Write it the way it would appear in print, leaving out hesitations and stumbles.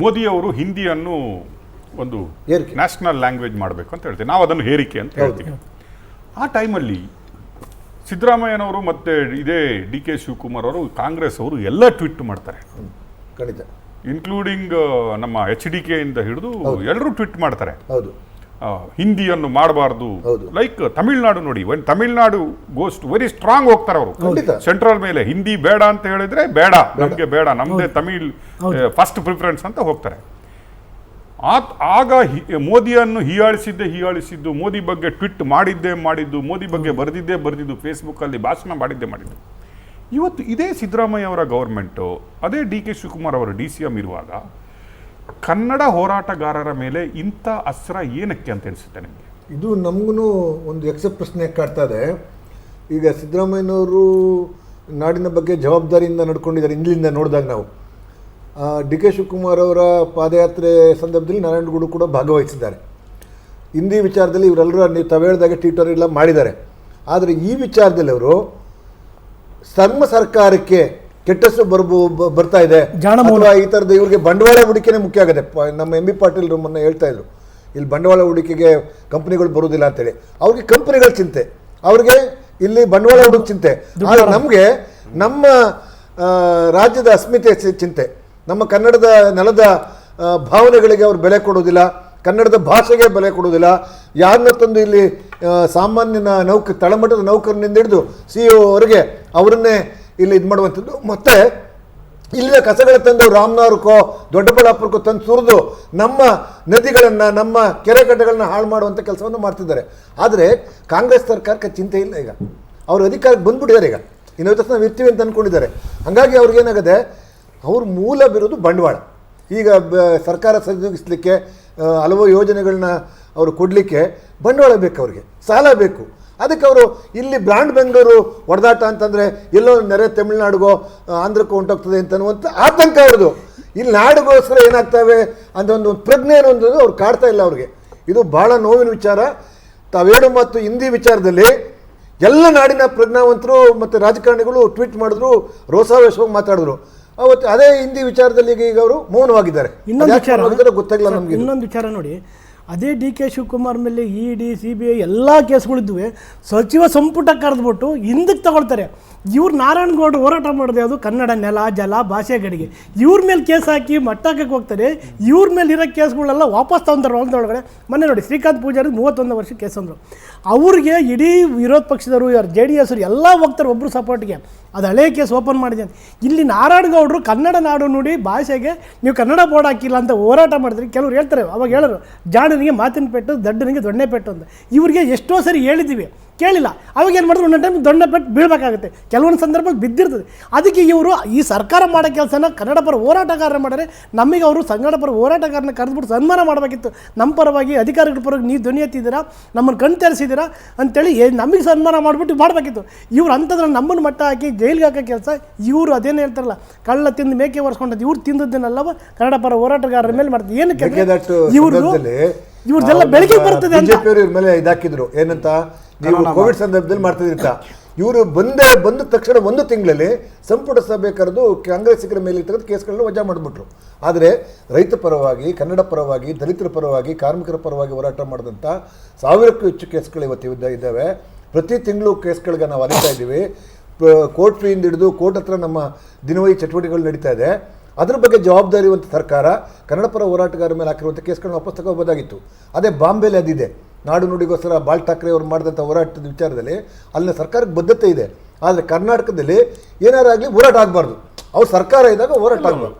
ಮೋದಿಯವರು ಹಿಂದಿಯನ್ನು ಒಂದು ನ್ಯಾಷನಲ್ ಲ್ಯಾಂಗ್ವೇಜ್ ಮಾಡಬೇಕು ಅಂತ ಹೇಳ್ತೀವಿ, ನಾವು ಅದನ್ನು ಹೇರಿಕೆ ಅಂತ ಹೇಳ್ತೀವಿ. ಆ ಟೈಮಲ್ಲಿ ಸಿದ್ದರಾಮಯ್ಯನವರು ಮತ್ತು ಇದೇ ಡಿ ಕೆ ಶಿವಕುಮಾರ್ ಅವರು, ಕಾಂಗ್ರೆಸ್ ಅವರು ಎಲ್ಲ ಟ್ವೀಟ್ ಮಾಡ್ತಾರೆ, ಖಂಡಿತ, ಇನ್ಕ್ಲೂಡಿಂಗ್ ನಮ್ಮ HDK ಇಂದ ಹಿಡಿದು ಎಲ್ಲರೂ ಟ್ವೀಟ್ ಮಾಡ್ತಾರೆ. ಹೌದು, ಹಿಂದಿಯನ್ನು ಮಾಡಬಾರ್ದು. ಲೈಕ್ ತಮಿಳ್ನಾಡು ನೋಡಿ, ಒಂದು ತಮಿಳ್ನಾಡು ಗೋಸ್ಟ್ ವೆರಿ ಸ್ಟ್ರಾಂಗ್ ಹೋಗ್ತಾರೆ ಅವರು ಸೆಂಟ್ರಲ್ ಮೇಲೆ, ಹಿಂದಿ ಬೇಡ ಅಂತ ಹೇಳಿದ್ರೆ ಬೇಡ, ನಮಗೆ ಬೇಡ, ನಮ್ಮದೇ ತಮಿಳ್ ಫಸ್ಟ್ ಪ್ರಿಫರೆನ್ಸ್ ಅಂತ ಹೋಗ್ತಾರೆ. ಆಗ ಮೋದಿಯನ್ನು ಹೀಯಾಳಿಸಿದ್ದು, ಮೋದಿ ಬಗ್ಗೆ ಟ್ವೀಟ್ ಮಾಡಿದ್ದು, ಮೋದಿ ಬಗ್ಗೆ ಬರೆದಿದ್ದು, ಫೇಸ್ಬುಕ್ಕಲ್ಲಿ ಭಾಷಣ ಮಾಡಿದ್ದು. ಇವತ್ತು ಇದೇ ಸಿದ್ದರಾಮಯ್ಯ ಅವರ ಗೌರ್ಮೆಂಟು, ಅದೇ ಡಿ ಕೆ ಶಿವಕುಮಾರ್ ಅವರ DCM ಇರುವಾಗ ಕನ್ನಡ ಹೋರಾಟಗಾರರ ಮೇಲೆ ಇಂಥ ಅಸ್ತ್ರ ಏನಕ್ಕೆ ಅಂತ ಅನಿಸುತ್ತೆ ನಿಮಗೆ? ಇದು ನಮಗೂ ಒಂದು ಎಕ್ಸೆಪ್ಟ್ ಪ್ರಶ್ನೆ ಕಾಡ್ತಾ ಇದೆ. ಈಗ ಸಿದ್ದರಾಮಯ್ಯನವರು ನಾಡಿನ ಬಗ್ಗೆ ಜವಾಬ್ದಾರಿಯಿಂದ ನಡ್ಕೊಂಡಿದ್ದಾರೆ. ಇಂದಿನಿಂದ ನೋಡಿದಾಗ ನಾವು ಡಿ ಕೆ ಶಿವಕುಮಾರ್ ಅವರ ಪಾದಯಾತ್ರೆ ಸಂದರ್ಭದಲ್ಲಿ ನಾರಾಯಣಗೌಡ ಕೂಡ ಭಾಗವಹಿಸಿದ್ದಾರೆ. ಹಿಂದಿ ವಿಚಾರದಲ್ಲಿ ಇವರೆಲ್ಲರೂ ನೀವು ತಾವು ಹೇಳಿದಾಗೆ ಟ್ವಿಟರ್ ಎಲ್ಲ ಮಾಡಿದ್ದಾರೆ. ಆದರೆ ಈ ವಿಚಾರದಲ್ಲಿ ಅವರು ಸರ್ಕಾರಕ್ಕೆ ಕೆಟ್ಟಷ್ಟು ಬರ್ತಾ ಇದೆ, ಈ ಥರದ ಇವ್ರಿಗೆ ಬಂಡವಾಳ ಹೂಡಿಕೆನೇ ಮುಖ್ಯ ಆಗುತ್ತೆ. ನಮ್ಮ MB ಪಾಟೀಲ್ ಮೊನ್ನೆ ಹೇಳ್ತಾ ಇದ್ರು, ಇಲ್ಲಿ ಬಂಡವಾಳ ಹೂಡಿಕೆಗೆ ಕಂಪ್ನಿಗಳು ಬರುವುದಿಲ್ಲ ಅಂತೇಳಿ. ಅವ್ರಿಗೆ ಕಂಪ್ನಿಗಳ ಚಿಂತೆ, ಅವ್ರಿಗೆ ಇಲ್ಲಿ ಬಂಡವಾಳ ಹೂಡಿಕೆ ಚಿಂತೆ. ಆದರೆ ನಮಗೆ ನಮ್ಮ ರಾಜ್ಯದ ಅಸ್ಮಿತೆ ಚಿಂತೆ, ನಮ್ಮ ಕನ್ನಡದ ನೆಲದ ಭಾವನೆಗಳಿಗೆ ಅವ್ರು ಬೆಲೆ ಕೊಡೋದಿಲ್ಲ, ಕನ್ನಡದ ಭಾಷೆಗೆ ಬೆಲೆ ಕೊಡೋದಿಲ್ಲ. ಯಾರನ್ನ ತಂದು ಇಲ್ಲಿ ಸಾಮಾನ್ಯನ ತಳಮಟ್ಟದ ನೌಕರನಿಂದ ಹಿಡಿದು CEO ಅವರಿಗೆ ಅವರನ್ನೇ ಇಲ್ಲಿ ಇದು ಮಾಡುವಂಥದ್ದು. ಮತ್ತು ಇಲ್ಲಿನ ಕಸಗಳ ತಂದು ರಾಮನಗರಕ್ಕೋ ದೊಡ್ಡಬಳ್ಳಾಪುರಕ್ಕೋ ತಂದು ಸುರಿದು ನಮ್ಮ ನದಿಗಳನ್ನು, ನಮ್ಮ ಕೆರೆ ಕಟ್ಟೆಗಳನ್ನ ಹಾಳು ಮಾಡುವಂಥ ಕೆಲಸವನ್ನು ಮಾಡ್ತಿದ್ದಾರೆ. ಆದರೆ ಕಾಂಗ್ರೆಸ್ ಸರ್ಕಾರಕ್ಕೆ ಚಿಂತೆ ಇಲ್ಲ. ಈಗ ಅವರು ಅಧಿಕಾರಕ್ಕೆ ಬಂದ್ಬಿಟ್ಟಿದ್ದಾರೆ. ಈಗ ಇನ್ನೊಂದು ತಕ್ಷಣ ನಾವು ಇರ್ತೀವಿ ಅಂತ ಅಂದ್ಕೊಂಡಿದ್ದಾರೆ. ಹಾಗಾಗಿ ಅವ್ರಿಗೇನಾಗಿದೆ, ಅವ್ರ ಮೂಲ ಬಿರೋದು ಬಂಡವಾಳ. ಈಗ ಸರ್ಕಾರ ಸರಿದೂಗಿಸ್ಲಿಕ್ಕೆ ಹಲವು ಯೋಜನೆಗಳನ್ನ ಅವರು ಕೊಡಲಿಕ್ಕೆ ಬಂಡವಾಳ ಬೇಕು, ಅವ್ರಿಗೆ ಸಾಲ ಬೇಕು. ಅದಕ್ಕೆ ಅವರು ಇಲ್ಲಿ ಬ್ರಾಂಡ್ ಬೆಂಗಳೂರು ಹೊಡೆದಾಟ ಅಂತಂದರೆ ಎಲ್ಲೋ ನೆರೆ ತಮಿಳ್ನಾಡಿಗೋ ಆಂಧ್ರಕ್ಕೋ ಹೊಂಟೋಗ್ತದೆ ಅಂತನ್ನುವಂಥ ಆತಂಕ ಅವ್ರದ್ದು. ಇಲ್ಲಿ ನಾಡಿಗೋಸ್ಕರ ಏನಾಗ್ತವೆ ಅಂತ ಒಂದು ಪ್ರಜ್ಞೆ ಅನ್ನೋದು ಅವ್ರು ಕಾಡ್ತಾ ಇಲ್ಲ ಅವ್ರಿಗೆ. ಇದು ಭಾಳ ನೋವಿನ ವಿಚಾರ. ತಾವೇಳು ಮತ್ತು ಹಿಂದಿ ವಿಚಾರದಲ್ಲಿ ಎಲ್ಲ ನಾಡಿನ ಪ್ರಜ್ಞಾವಂತರು ಮತ್ತು ರಾಜಕಾರಣಿಗಳು ಟ್ವೀಟ್ ಮಾಡಿದ್ರು, ರೋಸಾವೇಶವಾಗಿ ಮಾತಾಡಿದ್ರು. ಅವತ್ತು ಅದೇ ಹಿಂದಿ ವಿಚಾರದಲ್ಲಿ ಈಗ ಅವರು ಮೌನವಾಗಿದ್ದಾರೆ. ಗೊತ್ತಾಗಿಲ್ಲ ನಮಗೆ. ಇನ್ನೊಂದು ವಿಚಾರ ನೋಡಿ, ಅದೇ ಡಿ ಕೆ ಶಿವಕುಮಾರ್ ಮೇಲೆ ED CBI ಎಲ್ಲ ಕೇಸ್ಗಳಿದ್ದುವೆ, ಸಚಿವ ಸಂಪುಟ ಕರೆದ್ಬಿಟ್ಟು ಹಿಂದಕ್ಕೆ ತಗೊಳ್ತಾರೆ. ಇವ್ರು ನಾರಾಯಣಗೌಡರು ಹೋರಾಟ ಮಾಡೋದು ಯಾವುದು, ಕನ್ನಡ ನೆಲ ಜಲ ಭಾಷೆಗಳಿಗೆ. ಇವ್ರ ಮೇಲೆ ಕೇಸ್ ಹಾಕಿ ಮಟ್ಟಕ್ಕೆ ಹೋಗ್ತಾರೆ. ಇವ್ರ ಮೇಲೆ ಇರೋ ಕೇಸ್ಗಳೆಲ್ಲ ವಾಪಸ್ ತಗೊಂತಾರೆ ಹೊಲದೊಳಗಡೆ. ಮೊನ್ನೆ ನೋಡಿ ಶ್ರೀಕಾಂತ್ ಪೂಜಾರಿ 31 ವರ್ಷ ಕೇಸ್ ಅಂದರು. ಅವ್ರಿಗೆ ಇಡೀ ವಿರೋಧ ಪಕ್ಷದವರು, ಯಾರು JDS ಅವರು ಎಲ್ಲ ಹೋಗ್ತಾರೆ ಒಬ್ಬರು ಸಪೋರ್ಟ್ಗೆ. ಅದು ಹಳೆ ಕೇಸ್ ಓಪನ್ ಮಾಡಿದೆ ಅಂತ. ಇಲ್ಲಿ ನಾರಾಯಣಗೌಡರು ಕನ್ನಡ ನಾಡು ನುಡಿ ಭಾಷೆಗೆ ನೀವು ಕನ್ನಡ ಬೋರ್ಡ್ ಹಾಕಿಲ್ಲ ಅಂತ ಹೋರಾಟ ಮಾಡಿದ್ರಿ. ಕೆಲವ್ರು ಹೇಳ್ತಾರೆ, ಅವಾಗ ಹೇಳೋರು, ಜಾಣನಿಗೆ ಮಾತಿನ ಪೆಟ್ಟು, ದಡ್ಡನಿಗೆ ದೊಣ್ಣೆ ಪೆಟ್ಟು ಅಂತ. ಇವ್ರಿಗೆ ಎಷ್ಟೋ ಸರಿ ಹೇಳಿದ್ದೀವಿ, ಕೇಳಿಲ್ಲ. ಅವಾಗ ಏನು ಮಾಡಿದ್ರು, ಒಂದೊಂದು ಟೈಮ್ ದೊಣ್ಣೆ ಪೆಟ್ಟು ಬೀಳಬೇಕಾಗುತ್ತೆ, ಕೆಲವೊಂದು ಸಂದರ್ಭದಲ್ಲಿ ಬಿದ್ದಿರ್ತದೆ. ಅದಕ್ಕೆ ಇವರು ಈ ಸರ್ಕಾರ ಮಾಡೋ ಕೆಲಸನ ಕನ್ನಡ ಪರ ಹೋರಾಟಗಾರರ ಮಾಡಿದ್ರೆ, ನಮಗೆ ಅವರು ಕನ್ನಡ ಪರ ಹೋರಾಟಗಾರನ ಕರೆದ್ಬಿಟ್ಟು ಸನ್ಮಾನ ಮಾಡಬೇಕಿತ್ತು. ನಮ್ಮ ಪರವಾಗಿ ಅಧಿಕಾರಿಗಳ ಪರವಾಗಿ ನೀವು ಧ್ವನಿ ಎತ್ತಿದ್ದೀರಾ, ನಮ್ಮನ್ನು ಕಣ್ ತೆರೆಸಿದ್ದೀರಾ ಅಂತೇಳಿ ನಮಗೆ ಸನ್ಮಾನ ಮಾಡಿಬಿಟ್ಟು ಮಾಡಬೇಕಿತ್ತು. ಇವ್ರು ಅಂಥದ್ರಲ್ಲಿ ನಮ್ಮನ್ನು ಮಟ್ಟ ಹಾಕಿ ಜೈಲಿಗೆ ಹಾಕೋ ಕೆಲಸ ಇವರು. ಅದೇನು ಹೇಳ್ತಾರಲ್ಲ, ಕಳ್ಳ ತಿಂದು ಮೇಕೆ ಒರೆಸ್ಕೊಂಡದ್ದು, ಇವ್ರು ತಿಂದದ್ದನ್ನಲ್ಲವ ಕನ್ನಡ ಪರ ಹೋರಾಟಗಾರರ ಮೇಲೆ ಮಾಡ್ತಾರೆ. ಏನಕ್ಕೆ ಇವ್ರದ್ದೆಲ್ಲ ಬೆಳಗ್ಗೆ ಬರ್ತದೆ ಅಂತ BJP ಇವ್ರ ಮೇಲೆ ಇದಾಕಿದ್ರು. ಏನಂತ, ನೀವು ಕೋವಿಡ್ ಸಂದರ್ಭದಲ್ಲಿ ಮಾಡ್ತಿದ್ರಂತ. ಇವರು ಬಂದ ತಕ್ಷಣ 1 ತಿಂಗಳಲ್ಲಿ ಸಂಪುಟ ಸಭೆ ಕರೆದು ಕಾಂಗ್ರೆಸ್ಸಿಗರ ಮೇಲೆ ತೆಗೆದು ಕೇಸ್ಗಳನ್ನ ವಜಾ ಮಾಡಿಬಿಟ್ರು. ಆದರೆ ರೈತ ಪರವಾಗಿ, ಕನ್ನಡ ಪರವಾಗಿ, ದಲಿತರ ಪರವಾಗಿ, ಕಾರ್ಮಿಕರ ಪರವಾಗಿ ಹೋರಾಟ ಮಾಡಿದಂಥ 1000ಕ್ಕೂ ಹೆಚ್ಚು ಕೇಸ್ಗಳು ಇವತ್ತು ಇದ್ದಾವೆ. ಪ್ರತಿ ತಿಂಗಳು ಕೇಸ್ಗಳಿಗೆ ನಾವು ಅಲಿತಾ ಇದ್ದೀವಿ. ಕೋರ್ಟ್ ಫೀಯಿಂದ ಹಿಡಿದು ಕೋರ್ಟ್ ಹತ್ರ ನಮ್ಮ ದಿನವಹಿ ಚಟುವಟಿಕೆಗಳು ನಡೀತಾ ಇದೆ. ಅದ್ರ ಬಗ್ಗೆ ಜವಾಬ್ದಾರಿ ಇರುವಂಥ ಸರ್ಕಾರ ಕನ್ನಡ ಪರ ಹೋರಾಟಗಾರರ ಮೇಲೆ ಹಾಕಿರುವಂಥ ಕೇಸ್ಗಳನ್ನ ವಾಪಸ್ ತಗೋಬೋದಾಗಿತ್ತು. ಅದೇ ಬಾಂಬೆಲಿ ಅದಿದೆ, ನಾಡು ನುಡಿಗೋಸ್ಕರ ಬಾಲ್ ಠಾಕ್ರೆ ಅವರು ಮಾಡಿದಂಥ ಹೋರಾಟದ ವಿಚಾರದಲ್ಲಿ ಅಲ್ಲಿನ ಸರ್ಕಾರಕ್ಕೆ ಬದ್ಧತೆ ಇದೆ. ಆದರೆ ಕರ್ನಾಟಕದಲ್ಲಿ ಏನಾರಾಗಲಿ ಹೋರಾಟ ಆಗಬಾರ್ದು. ಅವ್ರು ಸರ್ಕಾರ ಇದ್ದಾಗ ಹೋರಾಟ ಆಗಬಾರ್ದು.